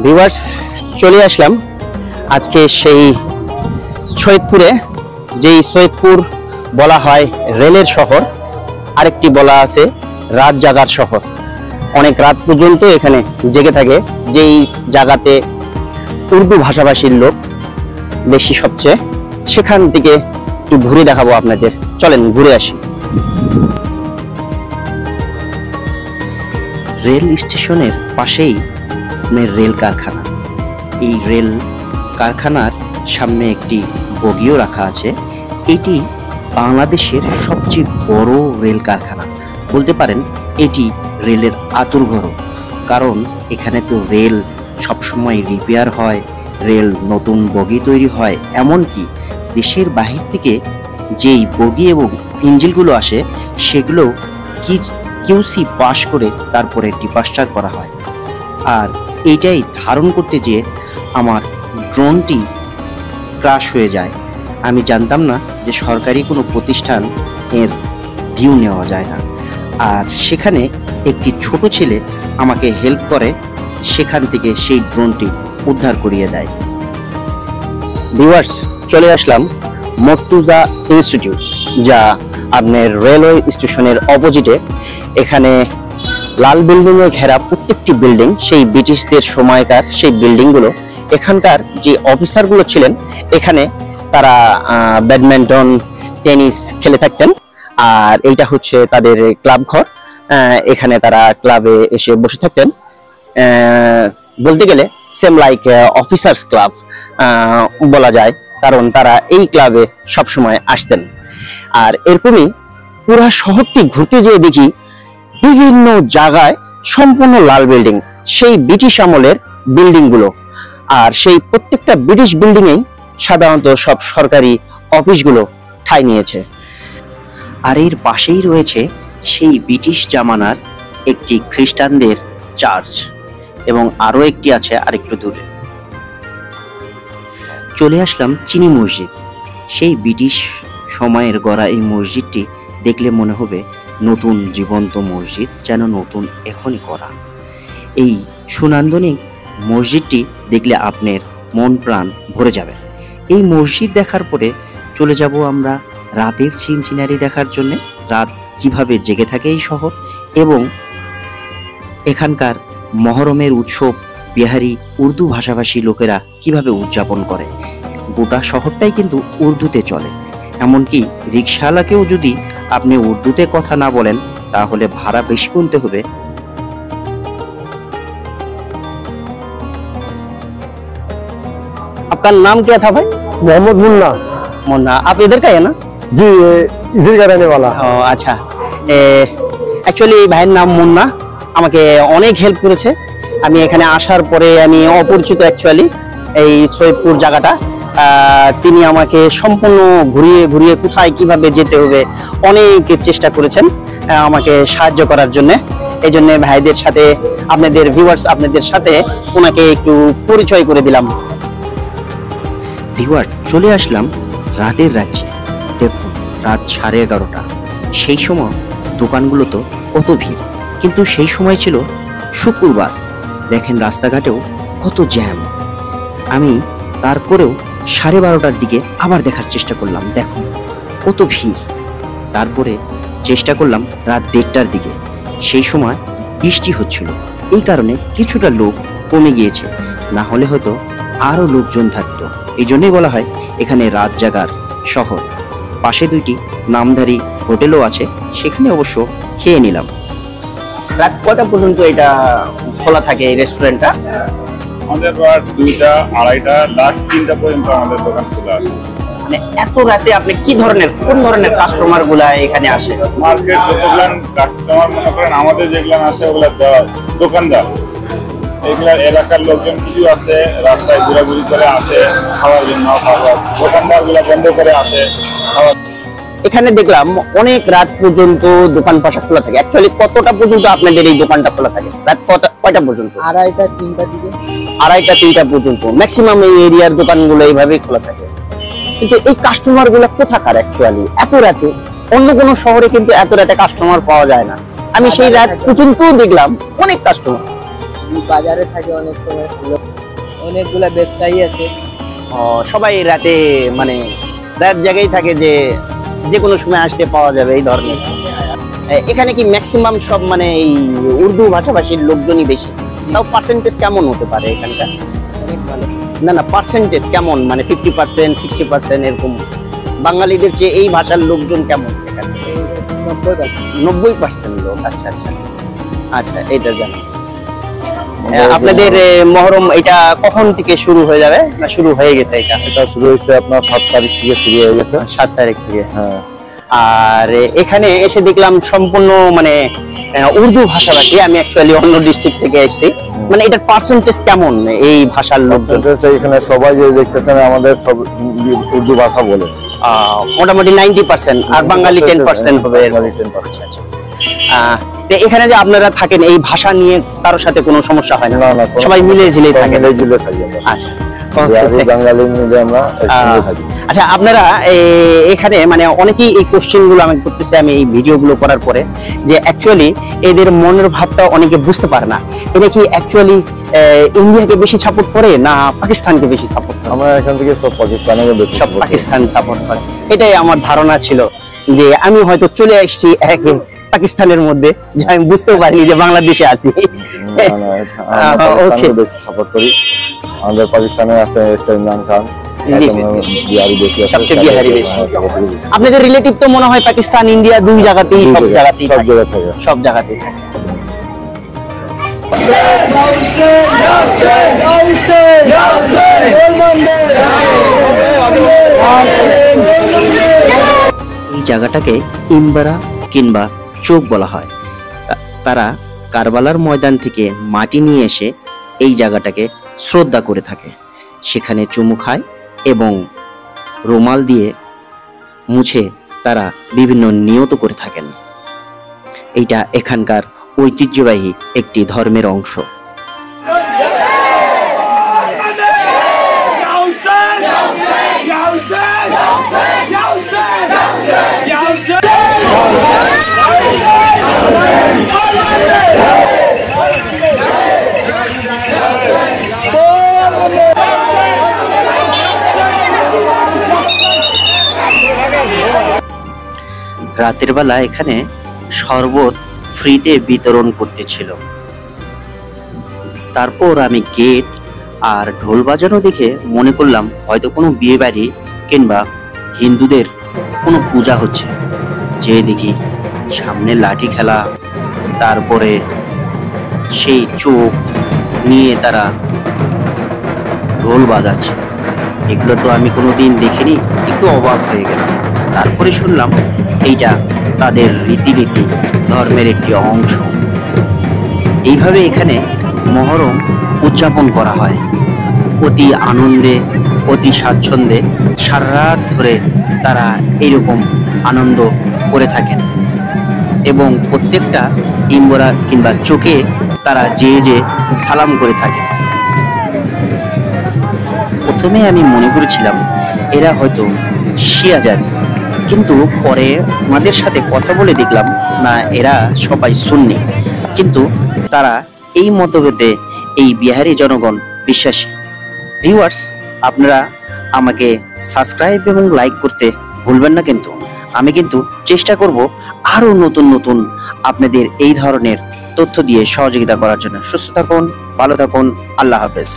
Viewers, চলে আসলাম আজকে সেই সৈয়দপুরে। যেই সৈয়দপুর বলা হয় রেলের শহর, আরেকটি বলা আছে রাত জাগার শহর। অনেক রাত পর্যন্ত এখানে জেগে থাকে, যেই জায়গাতে উর্দু ভাষাভাষীর লোক বেশি সবচেয়ে। সেখান থেকে একটু ঘুরে দেখাবো আপনাদের, চলেন ঘুরে আসি। রেল স্টেশনের পাশেই রেল কারখানা। এই রেল কারখানার সামনে একটি বগিও রাখা আছে। এটি বাংলাদেশের সবচেয়ে বড় রেল কারখানা বলতে পারেন। এটি রেলের আঁতুড়ঘর, কারণ এখানে তো রেল সবসময় রিপেয়ার হয়, রেল নতুন বগি তৈরি হয়। এমনকি দেশের বাহির থেকে যেই বগি এবং ইঞ্জিনগুলো আসে সেগুলো কিউসি পাস করে তারপরে ডিপাস্টার করা হয়। আর এইটাই ধারণ করতে যেয়ে আমার ড্রোনটি ক্রাশ হয়ে যায়। আমি জানতাম না যে সরকারি কোনো প্রতিষ্ঠান এর ভিউ নেওয়া যায় না। আর সেখানে একটি ছোট ছেলে আমাকে হেল্প করে, সেখান থেকে সেই ড্রোনটি উদ্ধার করিয়ে দেয়। ভিউয়ার্স, চলে আসলাম মর্তুজা ইনস্টিটিউট, যা আপনার রেলওয়ে স্টেশনের অপোজিটে। এখানে লাল বিল্ডিং এ ঘেরা প্রত্যেকটি বিল্ডিং সেই ব্রিটিশদের সময়কার সেই বিল্ডিংগুলো। এখানকার যে অফিসারগুলো ছিলেন এখানে তারা ব্যাডমিন্টন, টেনিস খেলে থাকতেন। আর এইটা হচ্ছে তাদের ক্লাব ঘর, এখানে তারা ক্লাবে এসে বসে থাকতেন। বলতে গেলে সেম লাইক অফিসার্স ক্লাব বলা যায়, কারণ তারা এই ক্লাবে সবসময় আসতেন। আর এরকমই পুরো শহরটি ঘুরতে যেয়ে দেখি বিভিন্ন জায়গায় সম্পূর্ণ লাল বিল্ডিং, সেই ব্রিটিশ আমলের বিল্ডিং গুলো। আর সেই প্রত্যেকটা ব্রিটিশ বিল্ডিং এই সাধারণত সব সরকারি অফিসগুলো ঠাঁই নিয়েছে। আর এর পাশেই রয়েছে সেই ব্রিটিশ জামানার একটি খ্রিস্টানদের চার্চ, এবং আরো একটি আছে আরেকটু দূরে। চলে আসলাম চিনি মসজিদ। সেই ব্রিটিশ সময়ের গড়া এই মসজিদটি দেখলে মনে হবে নতুন জীবন্ত মসজিদ, যেন নতুন এখনই করা। এই সুনান্দনিক মসজিদটি দেখলে আপনার মন প্রাণ ভরে যাবে। এই মসজিদ দেখার পরে চলে যাব আমরা রাতের সিনসিনারি দেখার জন্য। রাত কিভাবে জেগে থাকে এই শহর, এবং এখানকার মহরমের উৎসব বিহারি উর্দু ভাষাভাষী লোকেরা কিভাবে উদযাপন করে। গোটা শহরটাই কিন্তু উর্দুতে চলে। এমনকি রিক্সাওয়ালাকেও যদি আপনি উর্দুতে কথা না বলেন তাহলে ভাড়া বেশি গুনতে হবে। आपका नाम क्या था भाई? मोहम्मद मुन्ना। मुन्ना, आप इधर का है ना? जी, इधर का रहने वाला। আচ্ছা, অ্যাকচুয়ালি ভাইয়ের নাম মুন্না, আমাকে অনেক হেল্প করেছে। আমি এখানে আসার পরে আমি অপরিচিত অ্যাকচুয়ালি এই সৈয়দপুর জায়গাটা। তিনি আমাকে সম্পূর্ণ ঘুরিয়ে ঘুরিয়ে কোথায় কিভাবে যেতে হবে অনেক চেষ্টা করেছেন আমাকে সাহায্য করার জন্য। এই জন্য ভাইদের সাথে, আপনাদের ভিউয়ার্স, আপনাদের সাথে ওনাকে একটু পরিচয় করে দিলাম। ভিউয়ার, চলে আসলাম রাতের রাজ্যে। দেখুন, রাত 11:30। সেই সময় দোকানগুলো তো কত ভিড়, কিন্তু সেই সময় ছিল শুক্রবার। দেখেন রাস্তাঘাটেও কত জ্যাম। আমি তারপরেও 12:30টার দিকে আবার দেখার চেষ্টা করলাম, দেখুন কত ভিড়। তারপরে চেষ্টা করলাম রাত 1:30টার দিকে, সেই সময় বৃষ্টি হচ্ছিল, এই কারণে কিছুটা লোক কমে গিয়েছে, না হলে হয়তো আরো লোকজন থাকতো। এই জন্যই বলা হয় এখানে রাত জাগার শহর। পাশে দুইটি নামধারী হোটেলও আছে, সেখানে অবশ্য খেয়ে নিলাম। রাত কয়টা পর্যন্ত এটা খোলা থাকে এই রেস্টুরেন্টটা? আমাদের রাত 2টা, 2:30টা, লাস্ট 3টা পর্যন্ত আমাদের দোকান খোলা আছে। মানে এত রাতে আপনি কোন ধরনের কাস্টমার গুলা এখানে আসে? মার্কেট যতগুলান কাস্টমার মনে করেন, আমাদের যেগুলান আছে ওগুলা দোকানদার, এগুলা এলাকার লোকজন কিছু আছে, রাস্তায় ঘোরাঘুরি করে আসে খাওয়ার জন্য। দোকানদার গুলা বন্ধ করে আসে খাওয়ার। এখানে দেখলাম অনেক রাত পর্যন্ত দোকান পাশা খোলা থাকে। অ্যাকচুয়ালি কতটা পর্যন্ত আপনাদের এই দোকানটা খোলা থাকে? রাত কয়টা পর্যন্ত? 2:30, 3টা দিকে। 2:30, 3টা পর্যন্ত ম্যাক্সিমাম এই এরিয়ার দোকানগুলো এইভাবেই খোলা থাকে। কিন্তু এই কাস্টমার গুলো কোথাকার অ্যাকচুয়ালি এত রাতে? অন্য কোনো শহরে কিন্তু এত রাতে কাস্টমার পাওয়া যায় না। আমি সেই রাত পর্যন্ত দেখলাম অনেক কাস্টমার বাজারে থাকে অনেক সময়। অনেকগুলা ব্যবসায়ী আছে। সবাই রাতে মানে রাত জায়গায় থাকে যে যে কোনো সময় আসতে পাওয়া যাবে এই ধরনের। এখানে কি ম্যাক্সিমাম সব মানে এই উর্দু ভাষাভাষীর লোকজনই বেশি? তাও পার্সেন্টেজ কেমন হতে পারে এখানকার? অনেক ভালো। না পার্সেন্টেজ কেমন, মানে 50% 60% এরকম? বাঙালিদের চেয়ে এই ভাষার লোকজন কেমন এখানে? 90%। 90% লোক। আচ্ছা আচ্ছা আচ্ছা, এটা জানো। আপনাদের মহরম এটা কখন থেকে শুরু হয়ে যাবে, না শুরু হয়ে গেছে? এটা শুরু হয়েছে আপনার 7 তারিখ থেকে শুরু হয়ে গেছে। 7 তারিখ থেকে। হ্যাঁ। আর এখানে এসে দেখলাম সম্পূর্ণ মানে উর্দু ভাষাভাষী। আমি অ্যাকচুয়ালি অন্য ডিস্ট্রিক্ট থেকে এসেছি। মানে এটার পার্সেন্টেজ কেমন এই ভাষার লোকজন? এখানে সবাই যে দেখতেছেন আমাদের সব উর্দু ভাষা বলে। মোটামুটি 90%, আর বাঙালি 10% হবে। আচ্ছা আচ্ছা। তো এখানে যে আপনারা থাকেন এই ভাষা নিয়ে কারোর সাথে কোনো সমস্যা হয় না? না, সবাই মিলে ঝিলে থাকেন? মিলে ঝিলে থাকি আমরা। আচ্ছা বাঙালি মিলে আমরা একসঙ্গে থাকি। আচ্ছা, আপনারা এখানে মানে অনেকেই এই কোশ্চেন গুলো আমাকে করতেছে আমি এই ভিডিও গুলো করার পরে, যে অ্যাকচুয়ালি এদের মনের ভাবটা অনেকে বুঝতে পারে না। এটা কি অ্যাকচুয়ালি ইন্ডিয়াকে বেশি সাপোর্ট করে না পাকিস্তানকে বেশি সাপোর্ট করে? আমরা এখান থেকে সব পাকিস্তানকে বেশি সব পাকিস্তান সাপোর্ট করে। এটাই আমার ধারণা ছিল, যে আমি হয়তো চলে আসছি পাকিস্তানের মধ্যে, যে আমি বুঝতেও পারিনি যে বাংলাদেশে আছি। ওকে, বেশি সাপোর্ট করি। আমাদের পাকিস্তানে আছে একটা ইমরান খান, বিহারি বেশি আছে, সবচেয়ে বিহারি বেশি। আপনাদের রিলেটিভ তো মনে হয় পাকিস্তান ইন্ডিয়া দুই জায়গাতেই, সব জায়গাতেই থাকে। সব জায়গাতেই থাকে। এই জায়গাটাকে ইম্বারা কিংবা চোখ বলা হয়। তারা কারবালার ময়দান থেকে মাটি নিয়ে এসে এই জায়গাটাকে শ্রদ্ধা করে থাকে। সেখানে চুমু খায় এবং রুমাল দিয়ে মুছে তারা বিভিন্ন নিয়ত করে থাকেন। এইটা এখানকার ঐতিহ্যবাহী একটি ধর্মের অংশ। রাতের বেলা এখানে শরবত ফ্রিতে বিতরণ করতেছিল। তারপর আমি গেট আর ঢোল বাজানো দেখে মনে করলাম হয়তো কোনো বিয়ে বাড়ি কিংবা হিন্দুদের কোনো পূজা হচ্ছে। যে দেখি সামনে লাঠি খেলা, তারপরে সেই চোখ নিয়ে তারা ঢোল বাজাচ্ছে। এগুলো তো আমি কোনোদিন দেখিনি, একটু অবাক হয়ে গেলাম। তারপরে শুনলাম এইটা তাদের রীতিনীতি, ধর্মের একটি অংশ। এইভাবে এখানে মহরম উদযাপন করা হয় অতি আনন্দে, অতি স্বাচ্ছন্দ্যে। সারা রাত ধরে তারা এরকম আনন্দ করে থাকেন এবং প্রত্যেকটা ইম্বরা কিংবা চোখে তারা যে সালাম করে থাকেন। প্রথমে আমি মনে করেছিলাম এরা হয়তো শিয়া জাতি, কিন্তু পরে আমাদের সাথে কথা বলে দেখলাম না, এরা সবাই সুন্নি। কিন্তু তারা এই মতভেদে এই বিহারি জনগণ বিশ্বাসী। ভিউয়ার্স, আপনারা আমাকে সাবস্ক্রাইব এবং লাইক করতে ভুলবেন না। কিন্তু আমি কিন্তু চেষ্টা করব আরো নতুন নতুন আপনাদের এই ধরনের তথ্য দিয়ে সহযোগিতা করার জন্য। সুস্থ থাকুন, ভালো থাকুন, আল্লাহ হাফেজ।